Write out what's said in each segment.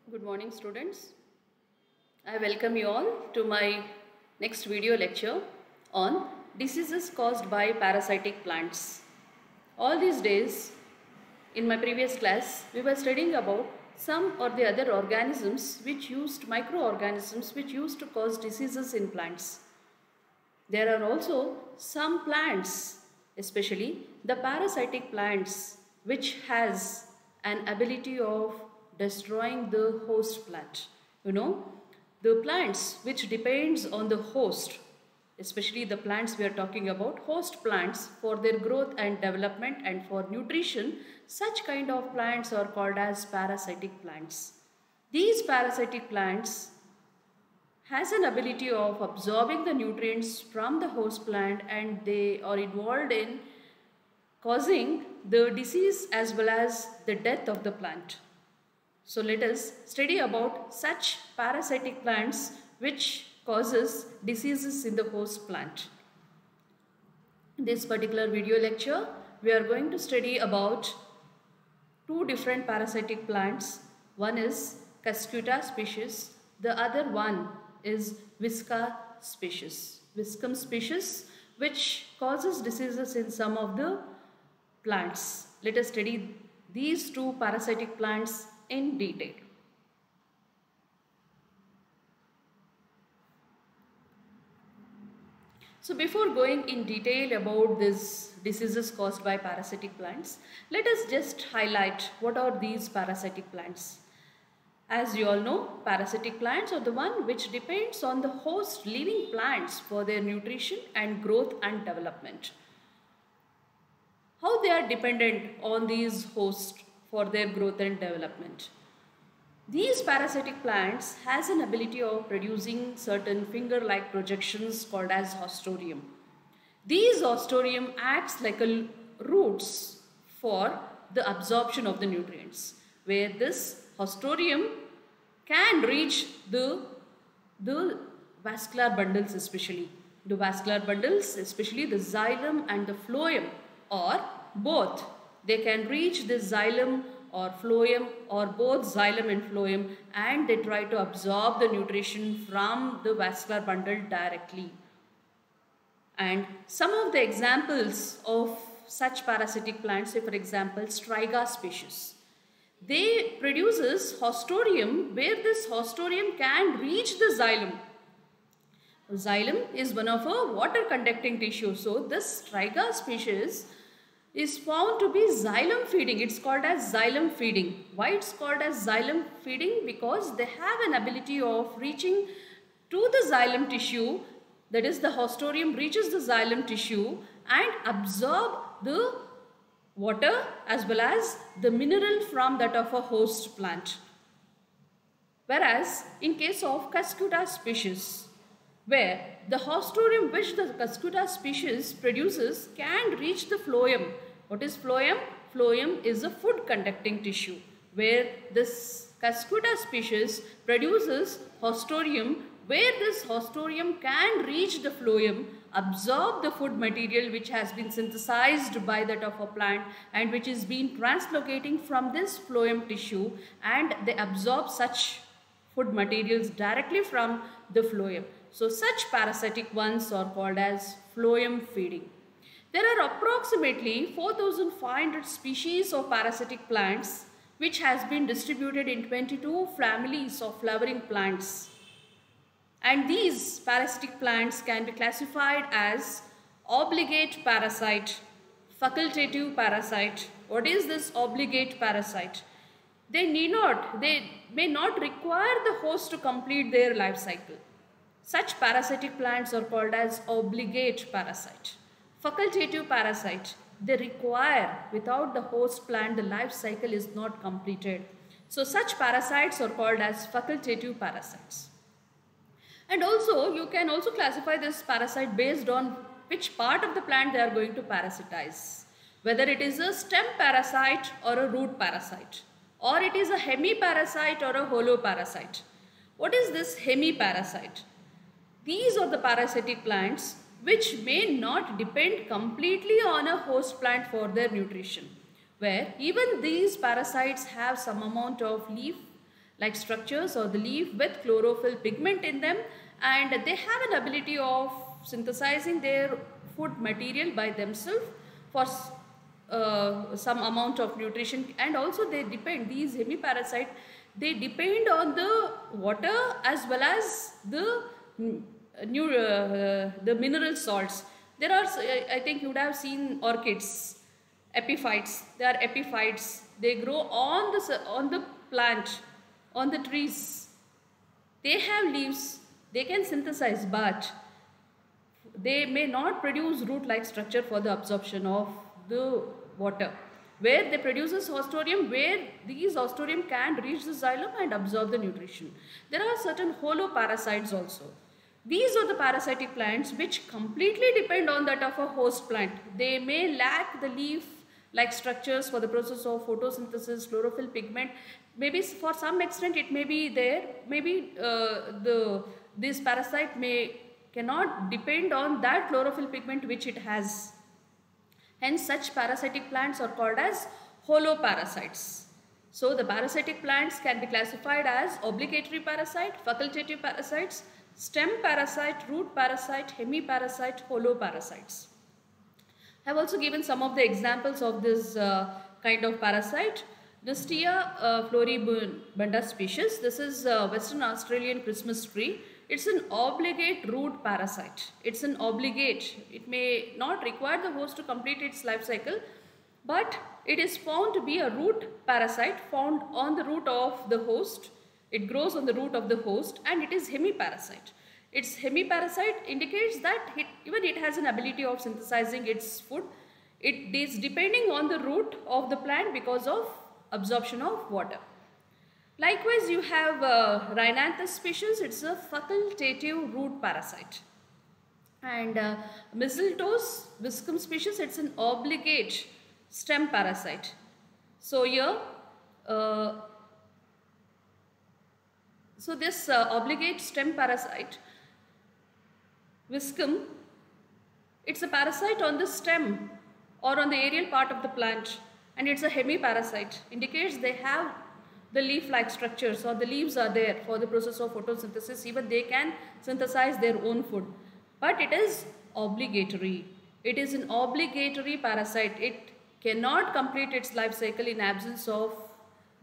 Good morning, students. I welcome you all to my next video lecture on diseases caused by parasitic plants. All these days, in my previous class, we were studying about some or the other organisms microorganisms which used to cause diseases in plants. There are also some plants, especially the parasitic plants, which has an ability of destroying the host plant. The plants which depends on the host, especially the plants we are talking about, host plants for their growth and development and for nutrition, such kind of plants are called as parasitic plants. These parasitic plants has an ability of absorbing the nutrients from the host plant, and they are involved in causing the disease as well as the death of the plant. So let us study about such parasitic plants which causes diseases in the host plant. In this particular video lecture, we are going to study about two different parasitic plants. One is Cuscuta species, the other one is Visca species, Viscum species, which causes diseases in some of the plants. Let us study these two parasitic plants in detail. So before going in detail about these diseases caused by parasitic plants, let us just highlight what are these parasitic plants. As you all know, parasitic plants are the one which depends on the host living plants for their nutrition and growth and development. How they are dependent on these hosts for their growth and development. These parasitic plants has an ability of producing certain finger-like projections called as haustorium. These haustorium acts like a roots for the absorption of the nutrients, where this haustorium can reach the vascular bundles, especially the vascular bundles, especially the xylem and the phloem, or both. They can reach the xylem or phloem or both xylem and phloem, and they try to absorb the nutrition from the vascular bundle directly. And some of the examples of such parasitic plants, say for example Striga species, they produces haustorium where this haustorium can reach the xylem. Xylem is one of a water conducting tissue, so this Striga species is found to be xylem feeding. It's called as xylem feeding. Why it's called as xylem feeding? Because they have an ability of reaching to the xylem tissue, that is the haustorium reaches the xylem tissue and absorb the water as well as the mineral from that of a host plant. Whereas in case of Cuscuta species, where the haustorium which the Cuscuta species produces can reach the phloem. What is phloem? Phloem is a food conducting tissue, where this Cuscuta species produces haustorium, where this haustorium can reach the phloem, absorb the food material which has been synthesized by that of a plant and which is being translocating from this phloem tissue, and they absorb such food materials directly from the phloem. So such parasitic ones are called as phloem feeding. There are approximately 4,500 species of parasitic plants which has been distributed in 22 families of flowering plants. And these parasitic plants can be classified as obligate parasite, facultative parasite. What is this obligate parasite? They may not require the host to complete their life cycle. Such parasitic plants are called as obligate parasite. Facultative parasite, they require, without the host plant the life cycle is not completed. So such parasites are called as facultative parasites. And also you can also classify this parasite based on which part of the plant they are going to parasitize. Whether it is a stem parasite or a root parasite, or it is a hemiparasite or a holoparasite. What is this hemiparasite? These are the parasitic plants which may not depend completely on a host plant for their nutrition, where even these parasites have some amount of leaf like structures or the leaf with chlorophyll pigment in them, and they have an ability of synthesizing their food material by themselves for some amount of nutrition. And also they depend, these hemiparasite, they depend on the water as well as the the mineral salts. There are, I think you would have seen orchids, epiphytes. They are epiphytes. They grow on the plant, on the trees. They have leaves. They can synthesize, but they may not produce root-like structure for the absorption of the water. Where they produce a hostorium, where these hostorium can reach the xylem and absorb the nutrition. There are certain holoparasites also. These are the parasitic plants which completely depend on that of a host plant. They may lack the leaf-like structures for the process of photosynthesis, chlorophyll pigment. Maybe for some extent it may be there. Maybe this parasite cannot depend on that chlorophyll pigment which it has. Hence, such parasitic plants are called as holoparasites. So, the parasitic plants can be classified as obligatory parasite, facultative parasites, stem parasite, root parasite, hemiparasite, holoparasites. I have also given some of the examples of this kind of parasite. Nystia floribunda species. This is Western Australian Christmas tree. It's an obligate root parasite. It's an obligate. It may not require the host to complete its life cycle, but it is found to be a root parasite found on the root of the host. It grows on the root of the host, and it is hemiparasite. Its hemiparasite indicates that it has an ability of synthesizing its food. It is depending on the root of the plant because of absorption of water. Likewise, you have Rhinanthus species. It's a facultative root parasite. And Mistletoe's viscum species, it's an obligate stem parasite. So here, so this obligate stem parasite, viscum, it's a parasite on the stem or on the aerial part of the plant, and it's a hemiparasite. Indicates they have the leaf-like structures, or the leaves are there for the process of photosynthesis. Even they can synthesize their own food. But it is obligatory. It is an obligatory parasite. It cannot complete its life cycle in absence of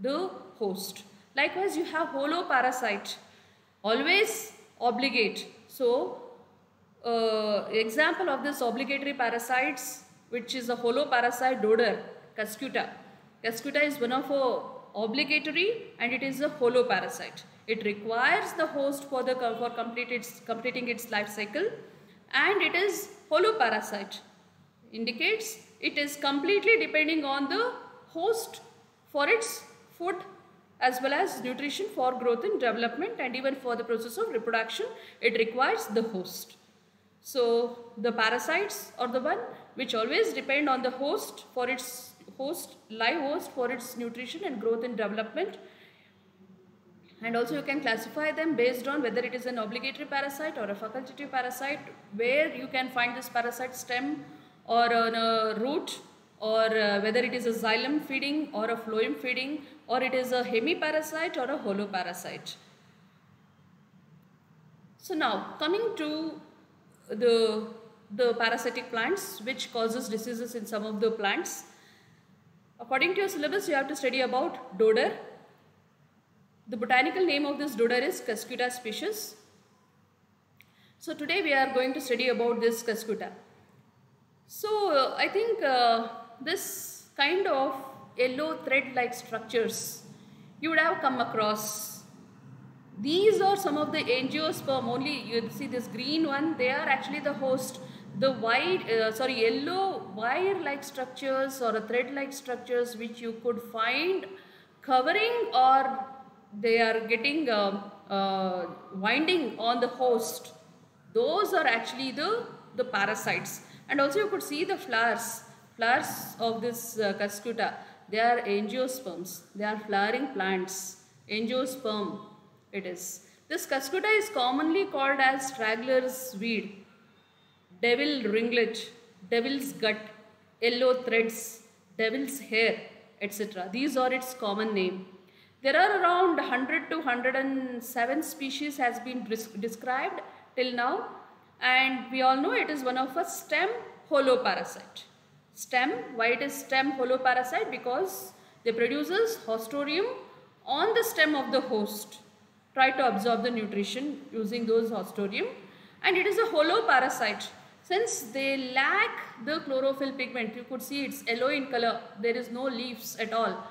the host. Likewise, you have holoparasite, always obligate. So, example of this obligatory parasites, which is a holoparasite, dodder, cuscuta. Cuscuta is one of obligatory, and it is a holoparasite. It requires the host for completing its life cycle, and it is holoparasite. Indicates it is completely depending on the host for its food as well as nutrition for growth and development, and even for the process of reproduction it requires the host. So the parasites are the one which always depend on the host for its live host for its nutrition and growth and development. And also you can classify them based on whether it is an obligatory parasite or a facultative parasite, where you can find this parasite stem or on a root, or whether it is a xylem feeding or a phloem feeding, or it is a hemiparasite or a holoparasite. So now coming to the parasitic plants which causes diseases in some of the plants. According to your syllabus, you have to study about dodder. The botanical name of this dodder is Cuscuta species. So today we are going to study about this Cuscuta. So I think this kind of yellow thread-like structures you would have come across. These are some of the angiosperm. Only you see this green one, they are actually the host. The yellow wire-like structures or a thread-like structures which you could find covering, or they are getting winding on the host. Those are actually the parasites. And also you could see the flowers of this Cuscuta. They are angiosperms. They are flowering plants. Angiosperm it is. This Cuscuta is commonly called as straggler's weed, devil ringlet, devil's gut, yellow threads, devil's hair, etc. These are its common name. There are around 100 to 107 species has been described till now, and we all know it is one of a stem holoparasite. Stem, why it is stem holoparasite? Because they produces Haustorium on the stem of the host, try to absorb the nutrition using those Haustorium, and it is a holoparasite. Since they lack the chlorophyll pigment, you could see it's yellow in color, there is no leaves at all.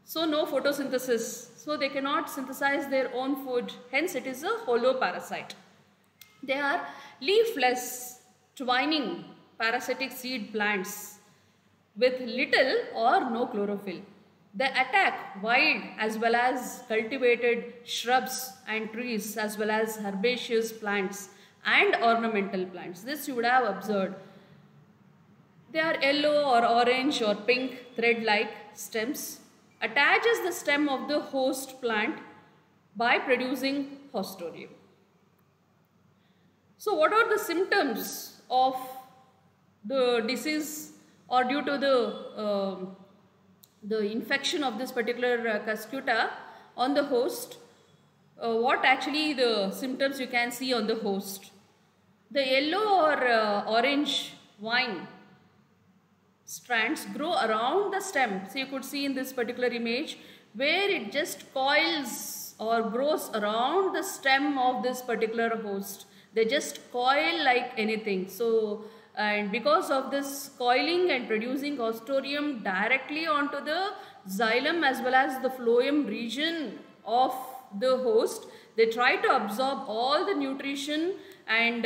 So no photosynthesis, so they cannot synthesize their own food, hence it is a holoparasite. They are leafless, twining, parasitic seed plants with little or no chlorophyll. They attack wild as well as cultivated shrubs and trees as well as herbaceous plants and ornamental plants. This you would have observed. They are yellow or orange or pink thread-like stems. Attaches the stem of the host plant by producing Haustorium. So what are the symptoms of the disease or due to the infection of this particular Cuscuta on the host? What actually the symptoms you can see on the host? The yellow or orange vine strands grow around the stem. So you could see in this particular image where it just coils or grows around the stem of this particular host. They just coil like anything. So, and because of this coiling and producing Haustorium directly onto the xylem as well as the phloem region of the host, they try to absorb all the nutrition, and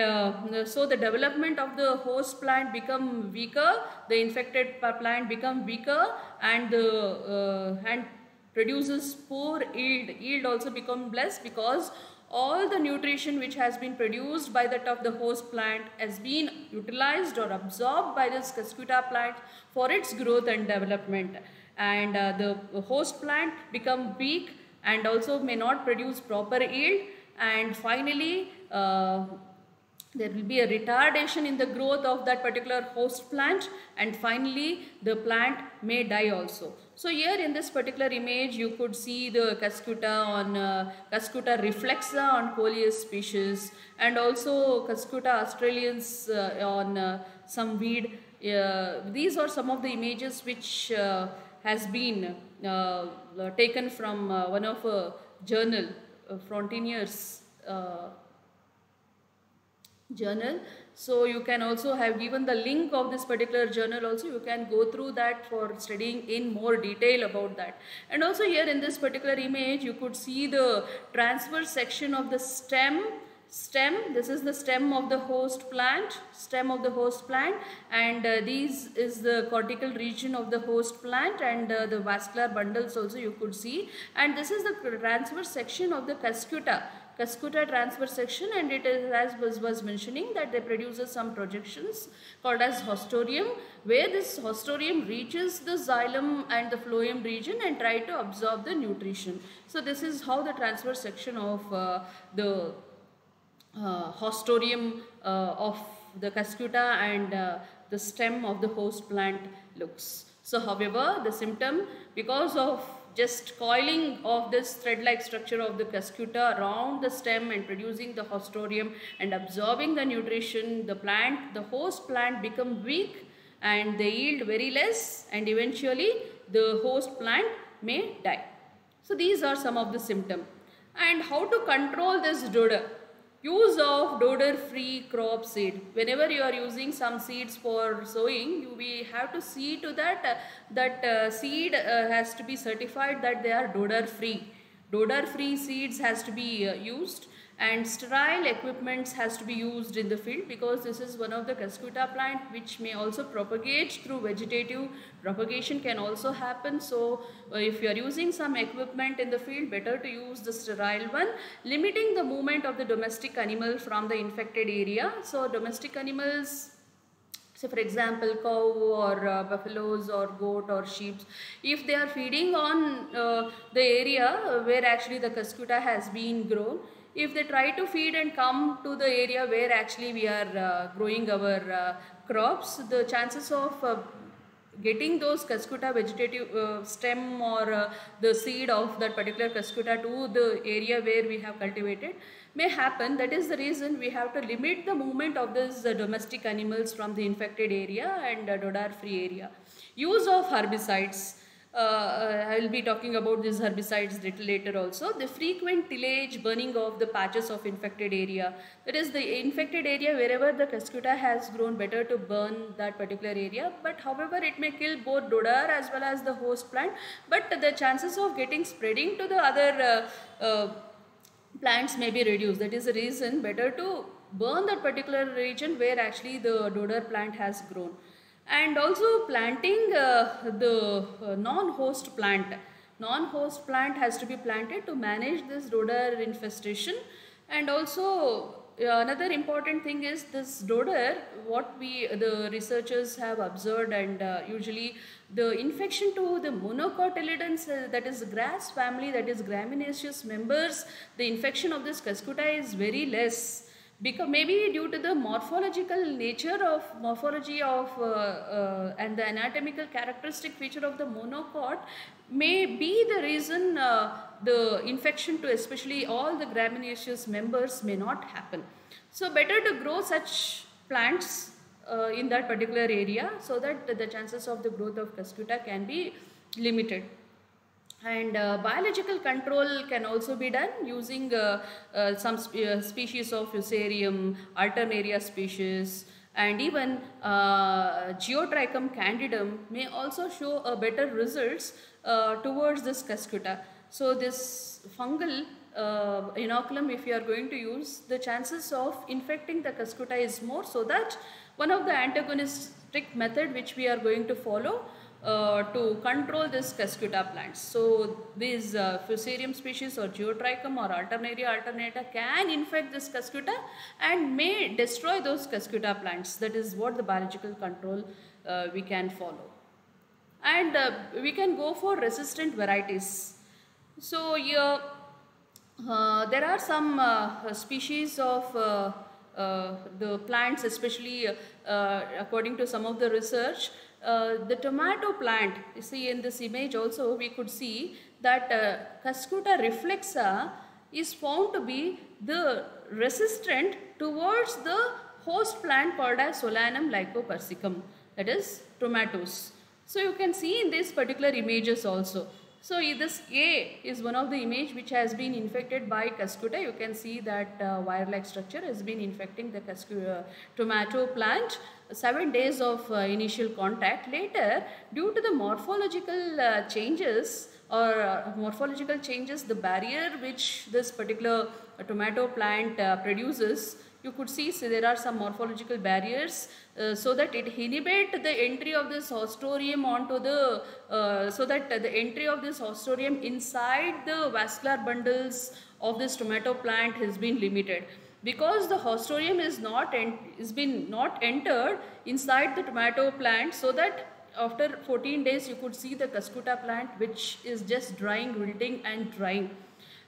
so the development of the host plant become weaker, the infected plant become weaker, and produces poor yield. Yield also become less because all the nutrition which has been produced by that of the host plant has been utilized or absorbed by this Cuscuta plant for its growth and development, and the host plant become weak and also may not produce proper yield, and finally there will be a retardation in the growth of that particular host plant, and finally the plant may die also. So here in this particular image you could see the Cuscuta on Cuscuta reflexa on Coleus species, and also Cuscuta australiens on some weed. These are some of the images which has been taken from one of a journal, Frontiers journal. So you can also have given the link of this particular journal also. You can go through that for studying in more detail about that. And also here in this particular image you could see the transverse section of the stem. This is the stem of the host plant, and this is the cortical region of the host plant, and the vascular bundles also you could see, and this is the transverse section of the Cuscuta transverse section, and it is, as was mentioning, that they produces some projections called as Haustorium, where this Haustorium reaches the xylem and the phloem region and try to absorb the nutrition. So this is how the transverse section of the Haustorium of the Cuscuta and the stem of the host plant looks. So however, the symptom, because of just coiling of this thread-like structure of the Cuscuta around the stem and producing the Haustorium and absorbing the nutrition, the host plant become weak and they yield very less, and eventually the host plant may die. So these are some of the symptoms. And how to control this dodder? Use of dodder-free crop seed. Whenever you are using some seeds for sowing, we have to see to that seed has to be certified that they are dodder-free. Dodder-free seeds has to be used, and sterile equipments has to be used in the field, because this is one of the Cuscuta plant which may also propagate through vegetative propagation can also happen. So if you are using some equipment in the field, better to use the sterile one, limiting the movement of the domestic animal from the infected area. So domestic animals, so for example cow or buffaloes or goat or sheep, if they are feeding on the area where actually the Cuscuta has been grown, if they try to feed and come to the area where actually we are growing our crops, the chances of getting those Cuscuta vegetative stem or the seed of that particular Cuscuta to the area where we have cultivated may happen. That is the reason we have to limit the movement of these domestic animals from the infected area and dodar free area. Use of herbicides. I will be talking about these herbicides little later also. The frequent tillage, burning of the patches of infected area. That is the infected area wherever the Cuscuta has grown, better to burn that particular area. But however, it may kill both dodar as well as the host plant. But the chances of getting spreading to the other plants may be reduced. That is the reason better to burn that particular region where actually the dodar plant has grown. And also planting the non-host plant. Non-host plant has to be planted to manage this dodar infestation. And also another important thing is this dodar, what the researchers have observed, and usually the infection to the monocotyledons, that is grass family, that is gramineaceous members, the infection of this Cuscuta is very less. Because maybe due to the morphological nature of and the anatomical characteristic feature of the monocot may be the reason the infection to especially all the gramineaceous members may not happen. So better to grow such plants in that particular area so that the chances of the growth of Cuscuta can be limited. And biological control can also be done using some species of Fusarium, Alternaria species, and even Geotrichum candidum may also show a better results towards this Cuscuta. So this fungal inoculum, if you are going to use, the chances of infecting the Cuscuta is more, so that one of the antagonistic method which we are going to follow to control this Cuscuta plants. So these Fusarium species or Geotrichum or Alternaria alternata can infect this Cuscuta and may destroy those Cuscuta plants. That is what the biological control we can follow. And we can go for resistant varieties. So here there are some species of the plants, especially according to some of the research. The tomato plant, you see in this image also we could see that Cuscuta reflexa is found to be the resistant towards the host plant called as Solanum lycopersicum, that is tomatoes. So you can see in these particular images also. So this A is one of the image which has been infected by Cuscuta. You can see that wire-like structure has been infecting the tomato plant. 7 days of initial contact. Later, due to the morphological changes the barrier which this particular tomato plant produces, you could see, so there are some morphological barriers so that it inhibit the entry of this Haustorium onto the, so that the entry of this Haustorium inside the vascular bundles of this tomato plant has been limited. Because the Haustorium is not entered inside the tomato plant, so that after 14 days you could see the Cuscuta plant which is just drying, wilting and drying.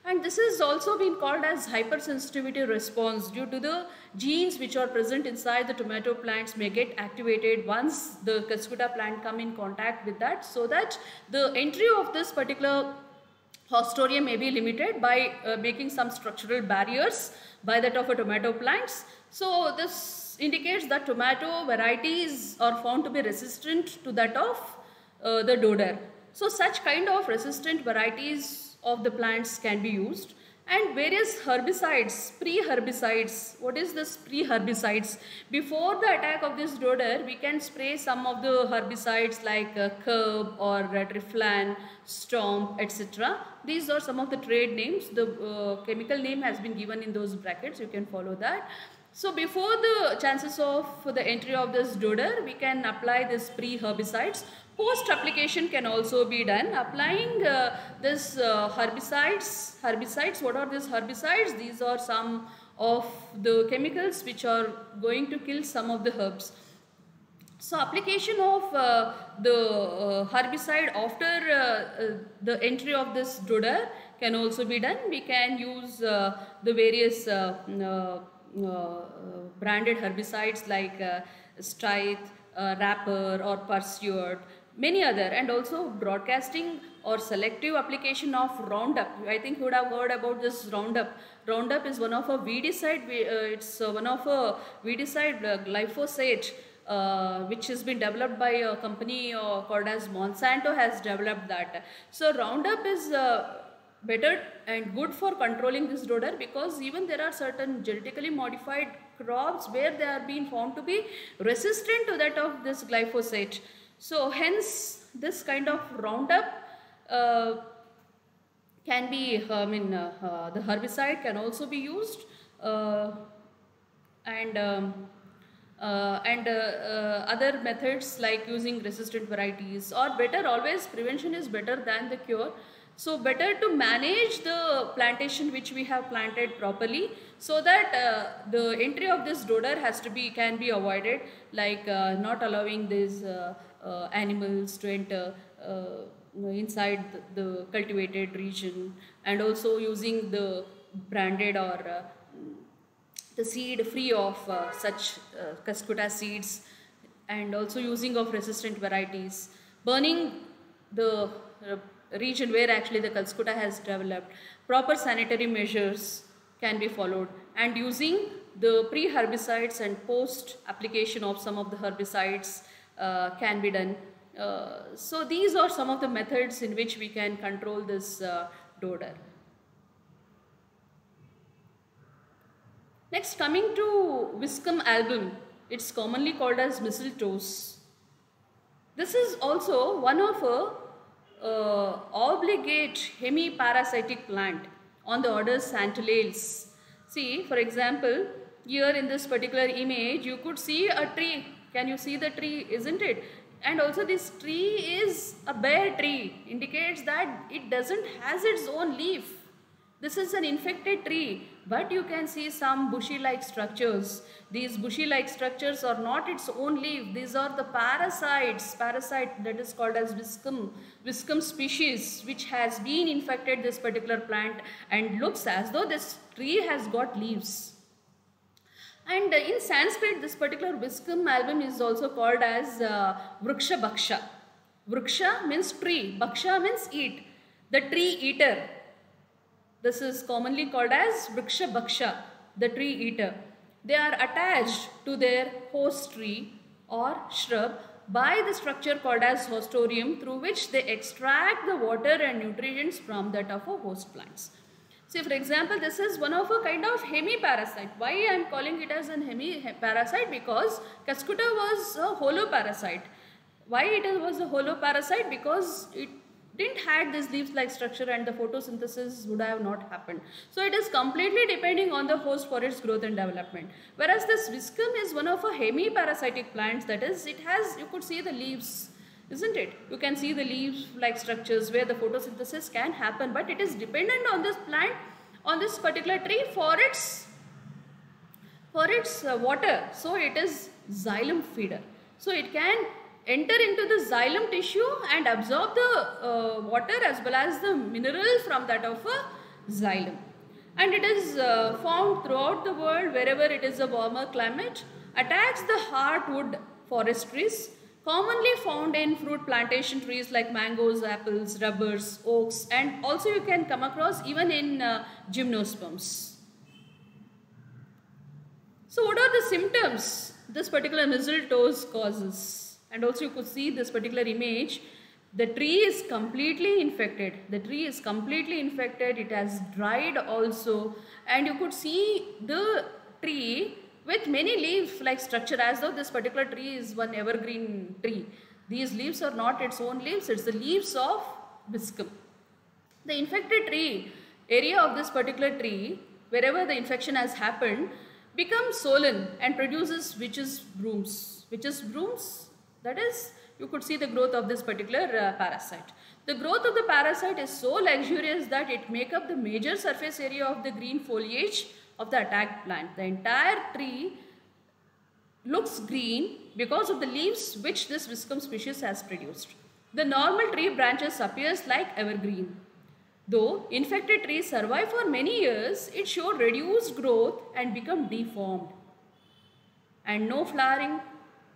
And this is also been called as hypersensitivity response due to the genes which are present inside the tomato plants may get activated once the Cuscuta plant come in contact with that, so that the entry of this particular Haustorium may be limited by making some structural barriers by that of a tomato plants. So this indicates that tomato varieties are found to be resistant to that of the dodar. So such kind of resistant varieties of the plants can be used. And various herbicides, pre-herbicides. What is this pre-herbicides? Before the attack of this dodar, we can spray some of the herbicides like curb or triflan, stomp, etc. These are some of the trade names. The chemical name has been given in those brackets. You can follow that. So before the chances of the entry of this dodar, we can apply this pre-herbicides. Post application can also be done applying this herbicides. What are these herbicides? These are some of the chemicals which are going to kill some of the herbs. So application of the herbicide after the entry of this dodar can also be done. We can use the various branded herbicides like Stryth, Rapper or Pursuit, many other, and also broadcasting or selective application of Roundup. I think you would have heard about this Roundup. Roundup is one of a weedicide, it's one of a weedicide, glyphosate, which has been developed by a company called as Monsanto has developed that. So Roundup is better and good for controlling this dodder, because even there are certain genetically modified crops where they are being found to be resistant to that of this glyphosate. So hence this kind of Roundup can be, the herbicide can also be used, and other methods like using resistant varieties, or better, always prevention is better than the cure. So better to manage the plantation which we have planted properly, so that the entry of this dodder can be avoided, like not allowing these animals to enter inside the cultivated region, and also using the branded or the seed free of such cuscuta seeds, and also using of resistant varieties, burning the region where actually the cuscuta has developed. Proper sanitary measures can be followed, and using the pre-herbicides and post application of some of the herbicides can be done. So these are some of the methods in which we can control this dodder. Next, coming to Viscum album, it's commonly called as mistletoes. This is also one of a obligate hemiparasitic plant on the order Santalales. See, for example, here in this particular image, you could see a tree. Can you see the tree, isn't it? And also this tree is a bare tree, indicates that it doesn't has its own leaf. This is an infected tree, but you can see some bushy-like structures. These bushy-like structures are not its own leaf. These are the parasite that is called as Viscum species, which has been infected this particular plant and looks as though this tree has got leaves. And in Sanskrit, this particular Viscum album is also called as Vriksha Bhaksha. Vriksha means tree, Bhaksha means eat, the tree eater. This is commonly called as Vriksha Bhaksha, the tree eater. They are attached to their host tree or shrub by the structure called as hostorium, through which they extract the water and nutrients from that of a host plants. See, for example, this is one of a kind of hemiparasite. Why I am calling it as an hemiparasite? Because Cuscuta was a holoparasite. Why it was a holoparasite? Because it didn't had this leaf-like structure and the photosynthesis would have not happened. So it is completely depending on the host for its growth and development. Whereas this Viscum is one of a hemiparasitic plants, that is, it has, you could see the leaves, isn't it? You can see the leaf-like structures where the photosynthesis can happen, but it is dependent on this plant, on this particular tree for its water. So it is xylem feeder. So it can enter into the xylem tissue and absorb the water as well as the minerals from that of a xylem. And it is found throughout the world wherever it is a warmer climate. Attacks the hardwood forest trees, commonly found in fruit plantation trees like mangoes, apples, rubbers, oaks, and also you can come across even in gymnosperms. So what are the symptoms this particular mistletoes causes? And also you could see this particular image, the tree is completely infected. The tree is completely infected, it has dried also, and you could see the tree with many leaf-like structure, as though this particular tree is one evergreen tree. These leaves are not its own leaves, it's the leaves of Viscum. The infected tree, area of this particular tree, wherever the infection has happened, becomes swollen and produces witch's brooms. Witch's brooms, that is, you could see the growth of this particular parasite. The growth of the parasite is so luxurious that it makes up the major surface area of the green foliage of the attacked plant. The entire tree looks green because of the leaves which this Viscum species has produced. The normal tree branches appears like evergreen. Though infected trees survive for many years, it showed reduced growth and become deformed. And no flowering,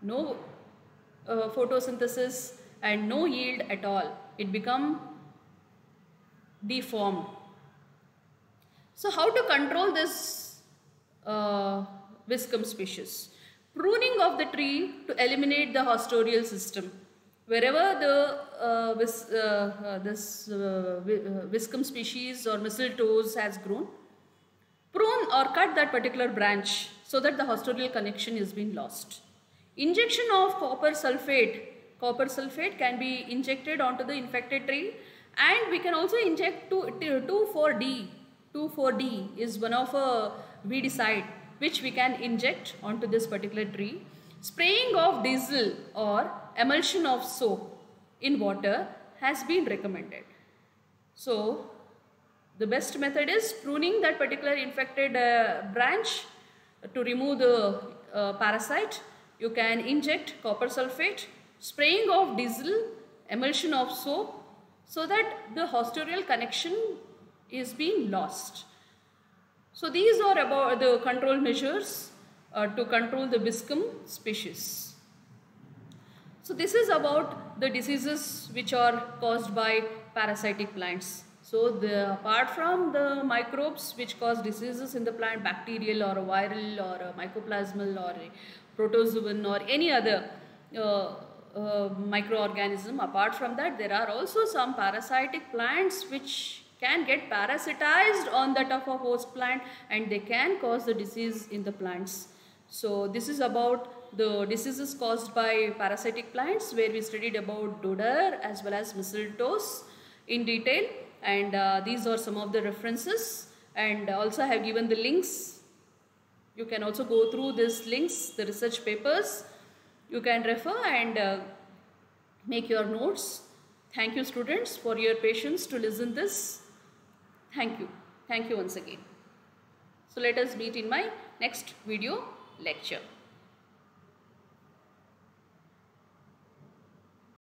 no photosynthesis, and no yield at all. It become deformed. So how to control this viscum species? Pruning of the tree to eliminate the hostorial system. Wherever the viscum species or mistletoes has grown, prune or cut that particular branch so that the hostorial connection is being lost. Injection of copper sulfate. Copper sulfate can be injected onto the infected tree, and we can also inject 2,4-D. 2,4-D is one of a weedicide which we can inject onto this particular tree. Spraying of diesel or emulsion of soap in water has been recommended. So the best method is pruning that particular infected branch to remove the parasite. You can inject copper sulfate, spraying of diesel, emulsion of soap, so that the hostorial connection is being lost. So these are about the control measures to control the viscum species. So this is about the diseases which are caused by parasitic plants. So apart from the microbes which cause diseases in the plant, bacterial or a viral or a mycoplasmal or a protozoan or any other microorganism, apart from that there are also some parasitic plants which can get parasitized on that of a host plant, and they can cause the disease in the plants. So this is about the diseases caused by parasitic plants, where we studied about dodder as well as mistletoes in detail, and these are some of the references, and also I have given the links. You can also go through these links, the research papers. You can refer and make your notes. Thank you students for your patience to listen this. Thank you. Thank you once again. So let us meet in my next video lecture.